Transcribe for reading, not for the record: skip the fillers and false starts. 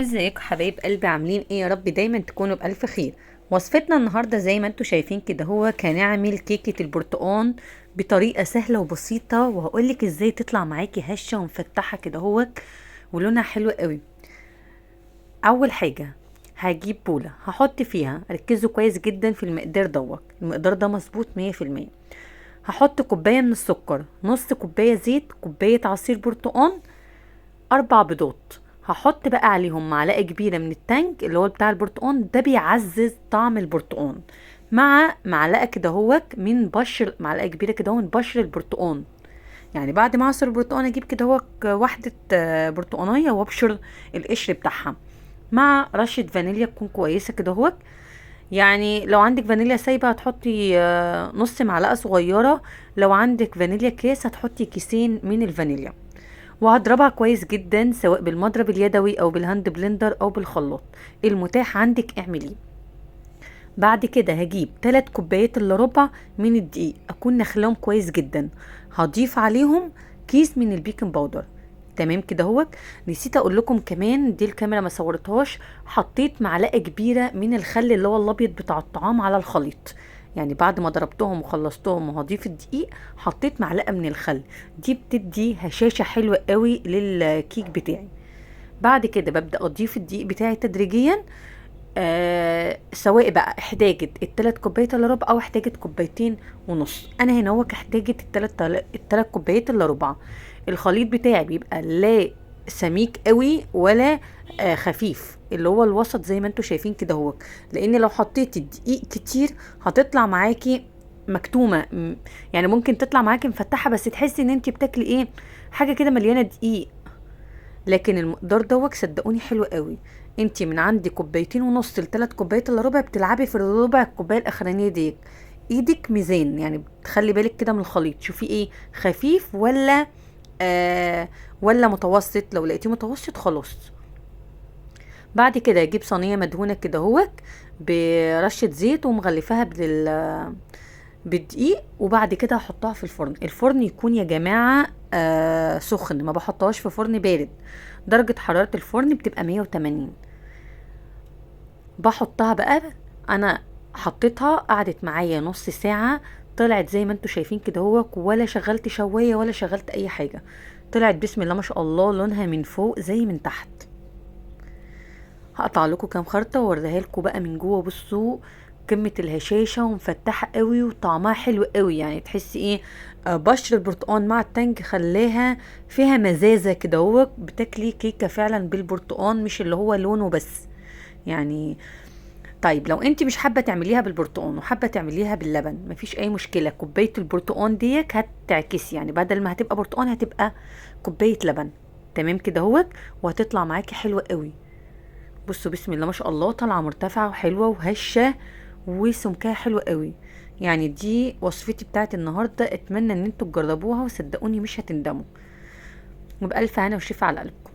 ازيكم حبايب قلبي، عاملين ايه؟ يا رب دايما تكونوا بألف خير. وصفتنا النهارده زي ما انتم شايفين كده، هو هنعمل كيكة البرتقال بطريقة سهلة وبسيطة، وهقولك ازاي تطلع معاكي هشة ومفتحة كده هو ولونها حلو قوي. اول حاجة هجيب بولة هحط فيها، ركزوا كويس جدا في المقدار المقدار ده مظبوط 100%. هحط كوباية من السكر، نص كوباية زيت، كوباية عصير برتقال، 4 بيضات. هحط بقى عليهم معلقه كبيره من التانج اللي هو بتاع البرتقال، ده بيعزز طعم البرتقال، مع معلقه كده هوت من بشر، معلقه كبيره كده من بشر البرتقال. يعني بعد ما اعصر البرتقال اجيب كده هو واحده برتقانيه وابشر القشر بتاعها، مع رشه فانيليا تكون كويسه كده هوت. يعني لو عندك فانيليا سايبه هتحطي نص معلقه صغيره، لو عندك فانيليا كيس هتحطي كيسين من الفانيليا. وهضربها كويس جدا سواء بالمضرب اليدوي او بالهاند بلندر او بالخلاط، المتاح عندك اعمليه. بعد كده هجيب 3 كوبايات الا ربع من الدقيق، اكون نخلاهم كويس جدا. هضيف عليهم كيس من البيكنج باودر. تمام كده هو. نسيت اقول لكم كمان، دي الكاميرا ما صورتهاش، حطيت معلقه كبيره من الخل اللي هو الابيض بتاع الطعام على الخليط. يعني بعد ما ضربتهم وخلصتهم وهضيف الدقيق، حطيت معلقه من الخل، دي بتدي هشاشه حلوه قوي للكيك بتاعي. بعد كده ببدا اضيف الدقيق بتاعي تدريجيا، سواء بقى احتاجت التلات كوبايات الا ربع او احتاجت كوبايتين ونص. انا هنا هو احتاجت التلات كوبايات الا ربع. الخليط بتاعي بيبقى لا سميك قوي ولا خفيف، اللي هو الوسط زي ما انتوا شايفين كده هو. لان لو حطيت الدقيق كتير هتطلع معاكي مكتومه، يعني ممكن تطلع معاكي مفتحه بس تحسي ان انت بتاكلي ايه، حاجه كده مليانه دقيق. لكن المقدار دوت صدقوني حلو قوي. انتي من عندي كوبايتين ونص ل3 كوبايات الا ربع، بتلعبي في الربع الكوبايه الاخرانيه دي. ايدك ميزان، يعني بتخلي بالك كده من الخليط، شوفي ايه خفيف ولا ولا متوسط. لو لقيتيه متوسط خلاص. بعد كده اجيب صينيه مدهونه كده اهوت برشه زيت ومغلفاها بالدقيق، وبعد كده هحطها في الفرن. الفرن يكون يا جماعه سخن، ما بحطهاش في فرن بارد. درجه حراره الفرن بتبقى 180. بحطها بقى، انا حطيتها قعدت معايا نص ساعه، طلعت زي ما انتوا شايفين كده هو، ولا شغلت شوايه ولا شغلت اي حاجه. طلعت بسم الله ما شاء الله، لونها من فوق زي من تحت. هقطع لكم كام خرطه واوريها لكم بقى من جوه. بصوا قمه الهشاشه ومفتحه قوي وطعمها حلو قوي، يعني تحسي ايه، بشر البرتقال مع التانج خلاها فيها مزازه كده هو، بتاكلي كيكه فعلا بالبرتقال مش اللي هو لونه بس يعني. طيب لو انت مش حابه تعمليها بالبرتقال وحابه تعمليها باللبن، مفيش اي مشكله. كوبايه البرتقال ديك هتعكسي، يعني بدل ما هتبقى برتقال هتبقى كوبايه لبن. تمام كده اهوت، وهتطلع معاكي حلوه قوي. بصوا بسم الله ما شاء الله، طالعه مرتفعه وحلوه وهشه وسمكها حلو قوي. يعني دي وصفتي بتاعت النهارده، اتمنى ان انتوا تجربوها وصدقوني مش هتندموا. وبألف هنا وشفا على قلبكم.